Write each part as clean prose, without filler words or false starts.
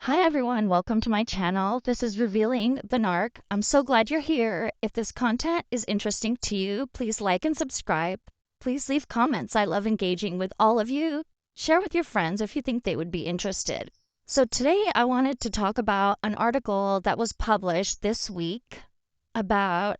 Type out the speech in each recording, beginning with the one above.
Hi everyone, welcome to my channel. This is Revealing the Narc. I'm so glad you're here. If this content is interesting to you, please like and subscribe. Please leave comments. I love engaging with all of you. Share with your friends if you think they would be interested. So today I wanted to talk about an article that was published this week about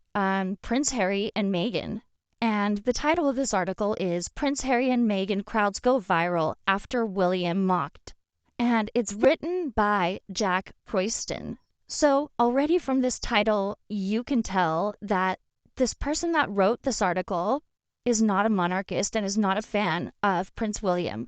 Prince Harry and Meghan. And the title of this article is Prince Harry and Meghan Crowds Go Viral After William Mocked. And it's written by Jack Croyston. So already from this title, you can tell that this person that wrote this article is not a monarchist and is not a fan of Prince William.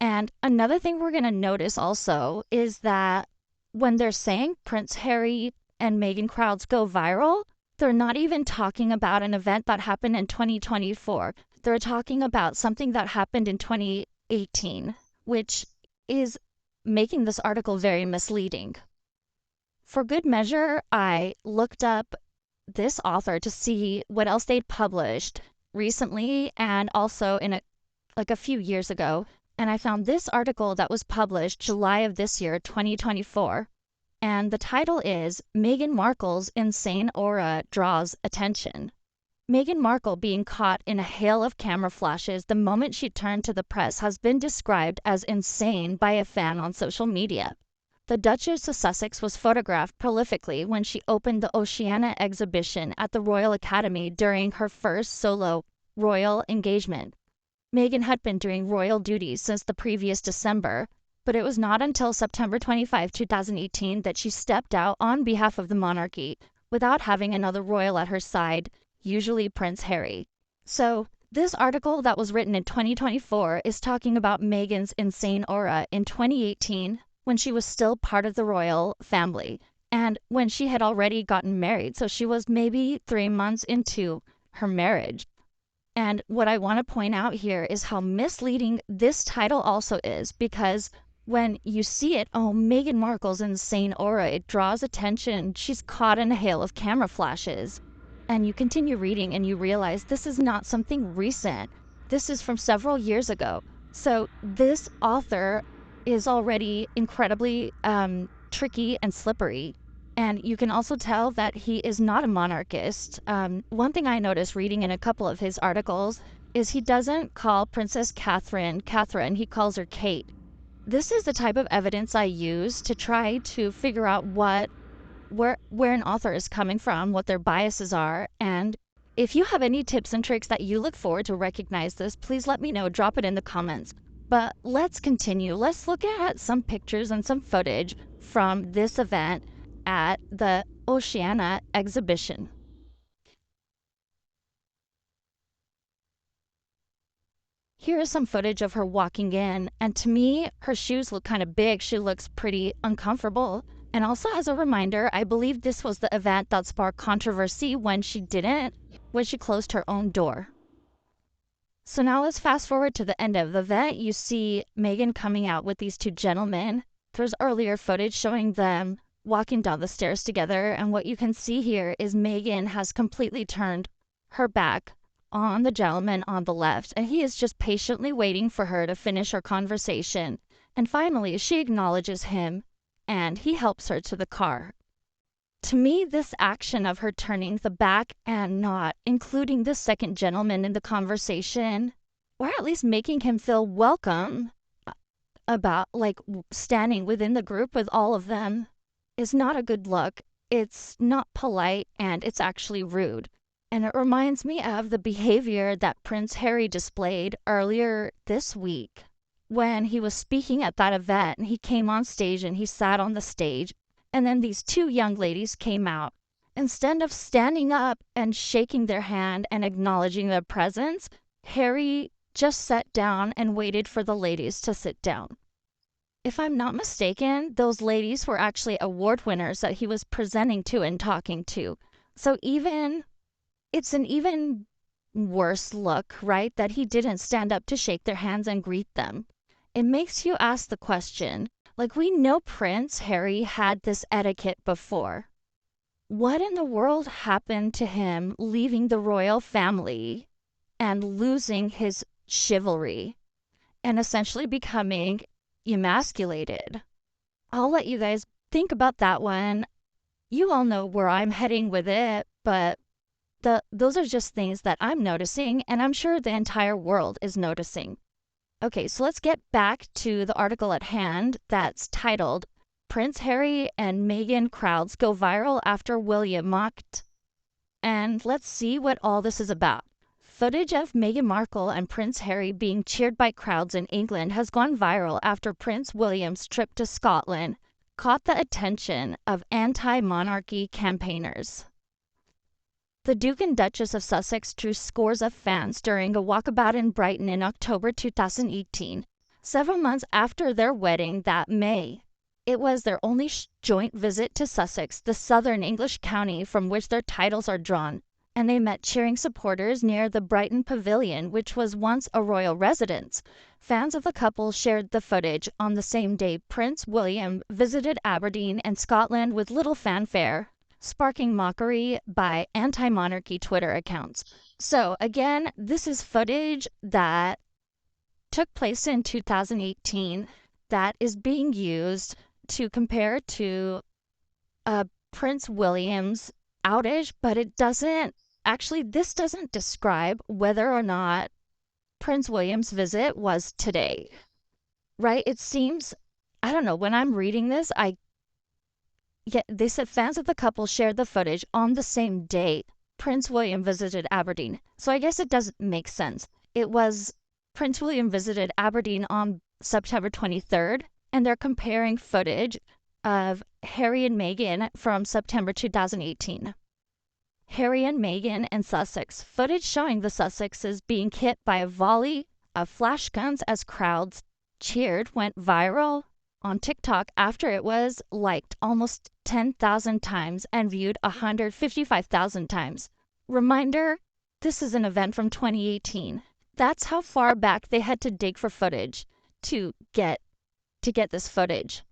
And another thing we're going to notice also is that when they're saying Prince Harry and Meghan crowds go viral, they're not even talking about an event that happened in 2024. They're talking about something that happened in 2018, which is making this article very misleading. For good measure, I looked up this author to see what else they'd published recently and also in a few years ago, and I found this article that was published July of this year, 2024, and the title is Meghan Markle's Insane Aura Draws Attention. Meghan Markle being caught in a hail of camera flashes the moment she turned to the press has been described as insane by a fan on social media. The Duchess of Sussex was photographed prolifically when she opened the Oceania exhibition at the Royal Academy during her first solo royal engagement. Meghan had been doing royal duties since the previous December, but it was not until September 25, 2018 that she stepped out on behalf of the monarchy without having another royal at her side, usually Prince Harry. So this article that was written in 2024 is talking about Meghan's insane aura in 2018 when she was still part of the royal family and when she had already gotten married. So she was maybe 3 months into her marriage. And what I want to point out here is how misleading this title also is, because when you see it, oh, Meghan Markle's insane aura, it draws attention. She's caught in a hail of camera flashes. And you continue reading and you realize this is not something recent. This is from several years ago. So this author is already incredibly tricky and slippery. And you can also tell that he is not a monarchist. One thing I noticed reading in a couple of his articles is he doesn't call Princess Catherine, he calls her Kate. This is the type of evidence I use to try to figure out where an author is coming from, what their biases are. And if you have any tips and tricks that you look for to recognize this, please let me know, drop it in the comments. But let's continue. Let's look at some pictures and some footage from this event at the Oceania exhibition. Here is some footage of her walking in, and to me, her shoes look kind of big. She looks pretty uncomfortable. And also as a reminder, I believe this was the event that sparked controversy when she closed her own door. So now let's fast forward to the end of the event. You see Meghan coming out with these two gentlemen. There's earlier footage showing them walking down the stairs together, and what you can see here is Meghan has completely turned her back on the gentleman on the left, and he is just patiently waiting for her to finish her conversation. And finally, she acknowledges him, and he helps her to the car. To me, this action of her turning the back and not including the second gentleman in the conversation, or at least making him feel welcome about standing within the group with all of them, is not a good look. It's not polite, and it's actually rude. And it reminds me of the behavior that Prince Harry displayed earlier this week when he was speaking at that event, and he came on stage and he sat on the stage, and then these two young ladies came out. Instead of standing up and shaking their hand and acknowledging their presence, Harry just sat down and waited for the ladies to sit down. If I'm not mistaken, those ladies were actually award winners that he was presenting to and talking to. So it's an even worse look, right, that he didn't stand up to shake their hands and greet them. It makes you ask the question, we know Prince Harry had this etiquette before. What in the world happened to him leaving the royal family and losing his chivalry and essentially becoming emasculated? I'll let you guys think about that one. You all know where I'm heading with it, but those are just things that I'm noticing, and I'm sure the entire world is noticing. Okay, so let's get back to the article at hand that's titled Prince Harry and Meghan Crowds Go Viral After William Mocked. And let's see what all this is about. Footage of Meghan Markle and Prince Harry being cheered by crowds in England has gone viral after Prince William's trip to Scotland caught the attention of anti-monarchy campaigners. The Duke and Duchess of Sussex drew scores of fans during a walkabout in Brighton in October 2018, several months after their wedding that May. It was their only joint visit to Sussex, the southern English county from which their titles are drawn, and they met cheering supporters near the Brighton Pavilion, which was once a royal residence. Fans of the couple shared the footage on the same day Prince William visited Aberdeen and Scotland with little fanfare, sparking mockery by anti-monarchy Twitter accounts. So again, this is footage that took place in 2018 that is being used to compare to Prince William's outage, but it doesn't actually, this doesn't describe whether or not Prince William's visit was today, right? It seems, I don't know, when I'm reading this, they said fans of the couple shared the footage on the same day Prince William visited Aberdeen. So I guess it doesn't make sense. It was Prince William visited Aberdeen on September 23rd, and they're comparing footage of Harry and Meghan from September 2018. Harry and Meghan in Sussex. Footage showing the Sussexes being hit by a volley of flash guns as crowds cheered went viral on TikTok after it was liked almost 10,000 times and viewed 155,000 times. Reminder, this is an event from 2018. That's how far back they had to dig for footage to get this footage.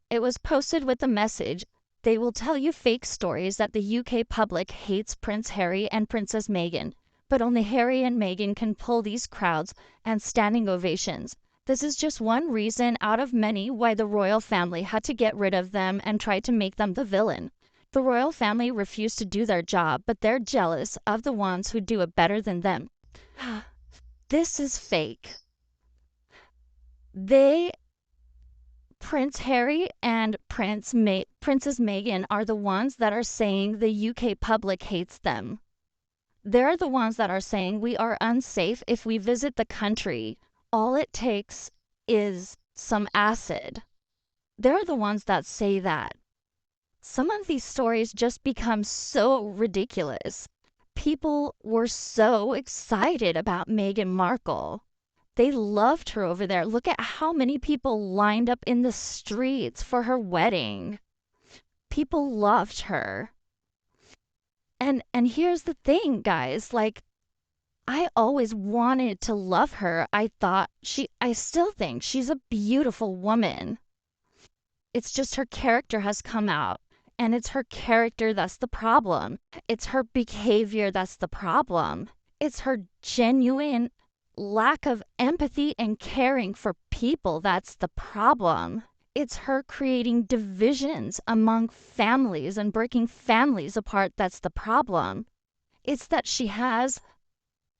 It was posted with the message, "They will tell you fake stories that the UK public hates Prince Harry and Princess Meghan, but only Harry and Meghan can pull these crowds and standing ovations. This is just one reason out of many why the royal family had to get rid of them and try to make them the villain. The royal family refused to do their job, but they're jealous of the ones who do it better than them." This is fake. Prince Harry and Princess Meghan are the ones that are saying the UK public hates them. They're the ones that are saying we are unsafe if we visit the country. All it takes is some acid. They're the ones that say that. Some of these stories just become so ridiculous. People were so excited about Meghan Markle. They loved her over there. Look at how many people lined up in the streets for her wedding. People loved her. And here's the thing, guys, like, I always wanted to love her. I still think she's a beautiful woman. It's just her character has come out, and it's her character that's the problem. It's her behavior that's the problem. It's her genuine lack of empathy and caring for people that's the problem. It's her creating divisions among families and breaking families apart that's the problem. It's that she has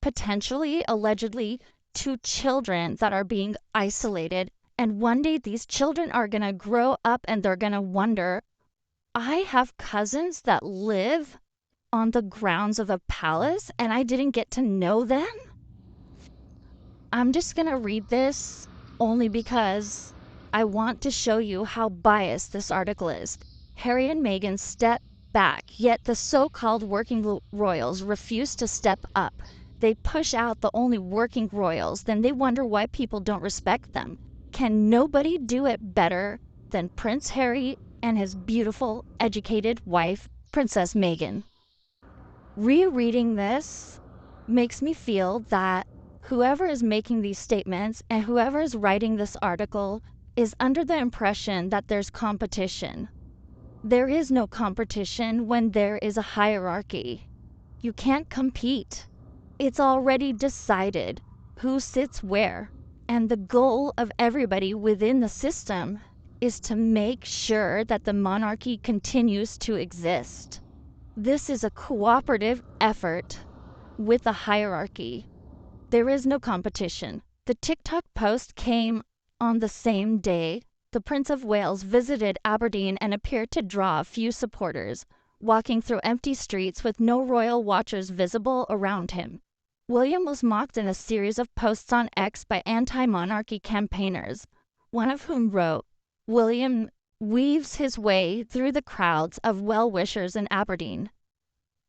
potentially, allegedly, 2 children that are being isolated, and one day these children are going to grow up and they're going to wonder, I have cousins that live on the grounds of a palace and I didn't get to know them? I'm just going to read this only because I want to show you how biased this article is. Harry and Meghan step back, yet the so-called working royals refuse to step up. They push out the only working royals, then they wonder why people don't respect them. Can nobody do it better than Prince Harry and his beautiful, educated wife, Princess Meghan? Rereading this makes me feel that whoever is making these statements and whoever is writing this article is under the impression that there's competition. There is no competition when there is a hierarchy. You can't compete. It's already decided who sits where, and the goal of everybody within the system is to make sure that the monarchy continues to exist. This is a cooperative effort with the hierarchy. There is no competition. The TikTok post came on the same day the Prince of Wales visited Aberdeen and appeared to draw a few supporters, walking through empty streets with no royal watchers visible around him. William was mocked in a series of posts on X by anti-monarchy campaigners, one of whom wrote, "William weaves his way through the crowds of well-wishers in Aberdeen."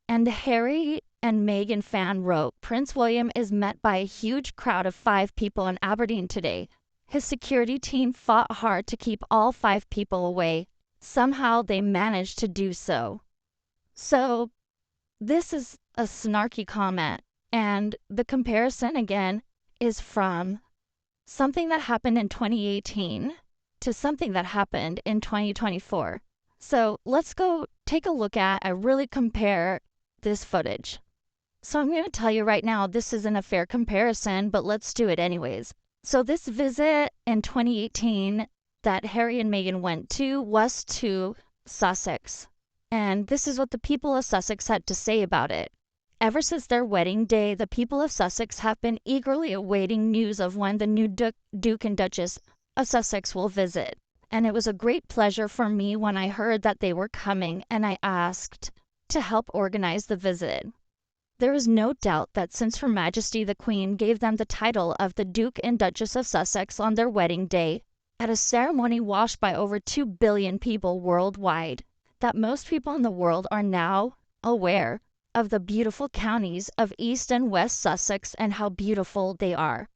And Harry and Meghan fan wrote, "Prince William is met by a huge crowd of 5 people in Aberdeen today. His security team fought hard to keep all 5 people away. Somehow they managed to do so." So this is a snarky comment, and the comparison again is from something that happened in 2018 to something that happened in 2024. So let's go take a look at and really compare this footage. So I'm going to tell you right now, this isn't a fair comparison, but let's do it anyways. So this visit in 2018 that Harry and Meghan went to was to Sussex. And this is what the people of Sussex had to say about it. Ever since their wedding day, the people of Sussex have been eagerly awaiting news of when the new Duke and Duchess of Sussex will visit. And it was a great pleasure for me when I heard that they were coming, and I asked to help organize the visit. There is no doubt that since Her Majesty the Queen gave them the title of the Duke and Duchess of Sussex on their wedding day, at a ceremony watched by over 2 billion people worldwide, that most people in the world are now aware of the beautiful counties of East and West Sussex and how beautiful they are.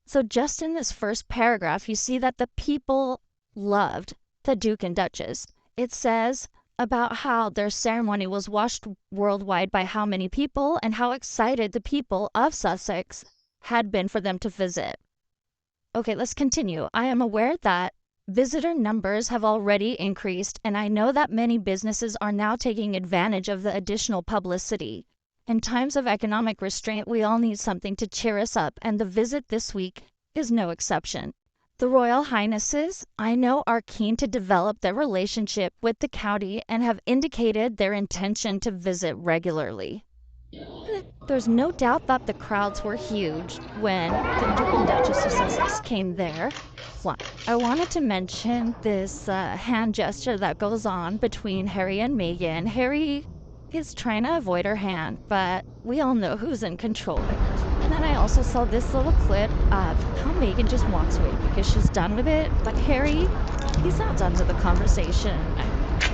So just in this first paragraph, you see that the people loved the Duke and Duchess. It says about how their ceremony was watched worldwide by how many people and how excited the people of Sussex had been for them to visit. Okay, let's continue. I am aware that visitor numbers have already increased, and I know that many businesses are now taking advantage of the additional publicity. In times of economic restraint, we all need something to cheer us up, and the visit this week is no exception. The Royal Highnesses, I know, are keen to develop their relationship with the county and have indicated their intention to visit regularly. There's no doubt that the crowds were huge when the Duke and Duchess of Sussex came there. I wanted to mention this hand gesture that goes on between Harry and Meghan. Harry is trying to avoid her hand, but we all know who's in control. And then I also saw this little clip of how Meghan just walks away because she's done with it, but Harry, he's not done with the conversation,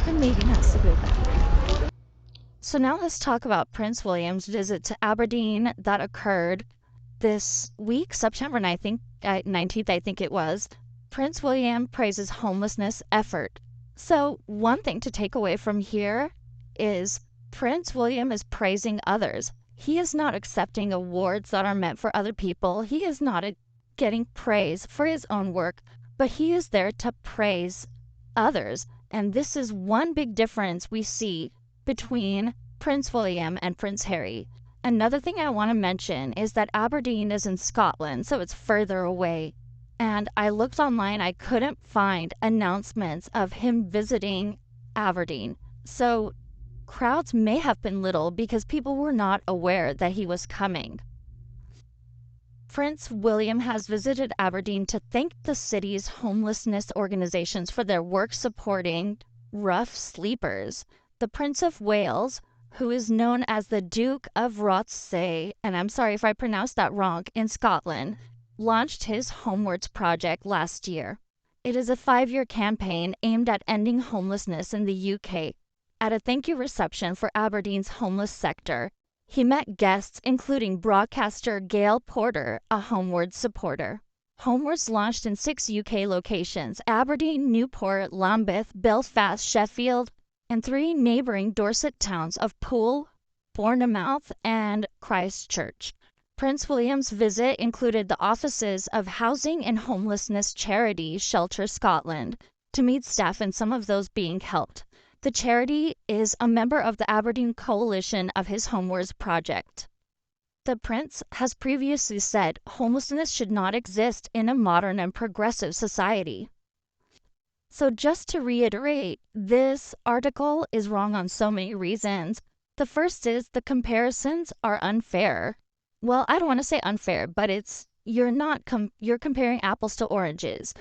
and Meghan has to go back. So now let's talk about Prince William's visit to Aberdeen that occurred this week, September 19th, I think it was. Prince William praises homelessness effort. So one thing to take away from here is Prince William is praising others. He is not accepting awards that are meant for other people. He is not getting praise for his own work, but he is there to praise others. And this is one big difference we see between Prince William and Prince Harry. Another thing I want to mention is that Aberdeen is in Scotland, so it's further away. And I looked online, I couldn't find announcements of him visiting Aberdeen. So crowds may have been little because people were not aware that he was coming. Prince William has visited Aberdeen to thank the city's homelessness organizations for their work supporting rough sleepers. The Prince of Wales, who is known as the Duke of Rothesay, and I'm sorry if I pronounced that wrong, in Scotland, launched his Homewards project last year. It is a 5-year campaign aimed at ending homelessness in the UK. At a thank you reception for Aberdeen's homeless sector, he met guests including broadcaster Gail Porter, a Homewards supporter. Homewards launched in 6 UK locations: Aberdeen, Newport, Lambeth, Belfast, Sheffield, and 3 neighbouring Dorset towns of Poole, Bournemouth, and Christchurch. Prince William's visit included the offices of housing and homelessness charity Shelter Scotland to meet staff and some of those being helped. The charity is a member of the Aberdeen coalition of his Homewards project. The Prince has previously said homelessness should not exist in a modern and progressive society. So just to reiterate, this article is wrong on so many reasons. The first is the comparisons are unfair. Well, I don't want to say unfair, but you're comparing apples to oranges.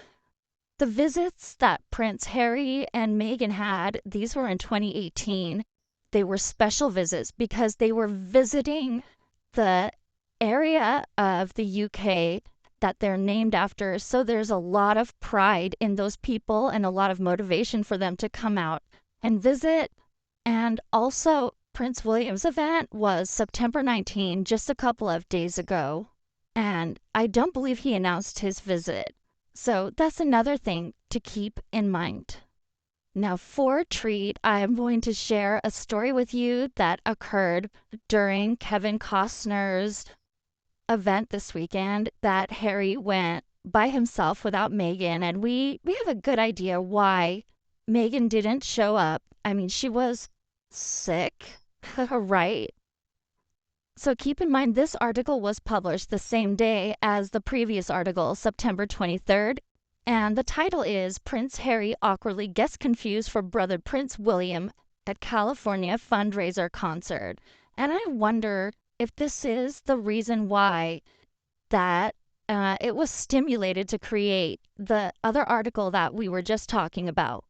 The visits that Prince Harry and Meghan had, these were in 2018. They were special visits because they were visiting the area of the UK that they're named after. So there's a lot of pride in those people and a lot of motivation for them to come out and visit. And also, Prince William's event was September 19, just a couple of days ago. And I don't believe he announced his visit. So that's another thing to keep in mind. Now, for a treat, I am going to share a story with you that occurred during Kevin Costner's event this weekend that Harry went by himself without Meghan, and we have a good idea why Meghan didn't show up. I mean, she was sick, right? So keep in mind this article was published the same day as the previous article, September 23rd, and the title is Prince Harry Awkwardly Gets Confused for Brother Prince William at California Fundraiser Concert. And I wonder if this is the reason why that it was stimulated to create the other article that we were just talking about.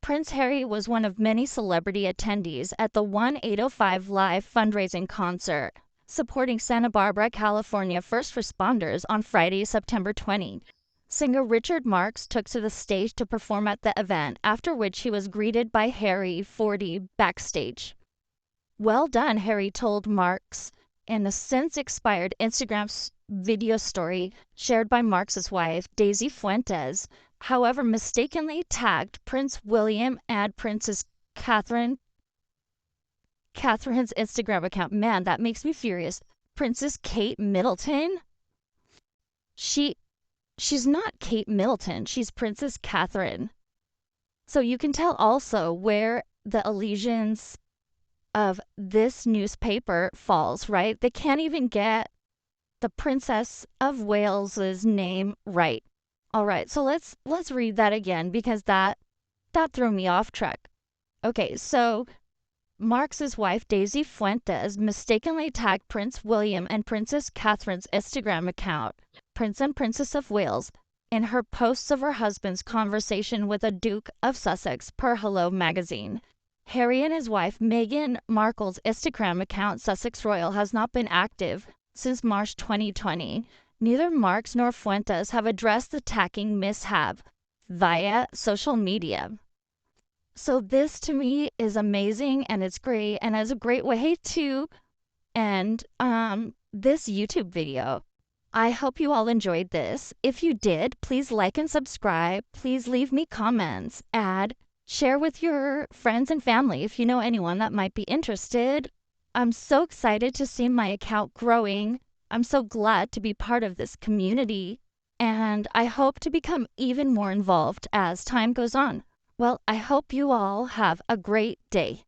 Prince Harry was one of many celebrity attendees at the 1805 Live fundraising concert supporting Santa Barbara, California first responders on Friday, September 20. Singer Richard Marx took to the stage to perform at the event, after which he was greeted by Harry, 40, backstage. "Well done," Harry told Marx in a since-expired Instagram video story shared by Marx's wife, Daisy Fuentes, however mistakenly tagged Prince William and Princess Catherine's Instagram account. Man, that makes me furious. Princess Kate Middleton? She's not Kate Middleton, she's Princess Catherine. So you can tell also where the allegiance of this newspaper falls, right? They can't even get the Princess of Wales's name right. All right, so let's read that again because that threw me off track. Okay, so Marx's wife Daisy Fuentes mistakenly tagged Prince William and Princess Catherine's Instagram account, Prince and Princess of Wales, in her posts of her husband's conversation with a Duke of Sussex per Hello magazine. Harry and his wife Meghan Markle's Instagram account, Sussex Royal, has not been active since March 2020. Neither Marx nor Fuentes have addressed the tagging mishap via social media. So this to me is amazing and it's great and is a great way to end this YouTube video. I hope you all enjoyed this. If you did, please like and subscribe. Please leave me comments. Share with your friends and family if you know anyone that might be interested. I'm so excited to see my account growing. I'm so glad to be part of this community, and I hope to become even more involved as time goes on. Well, I hope you all have a great day.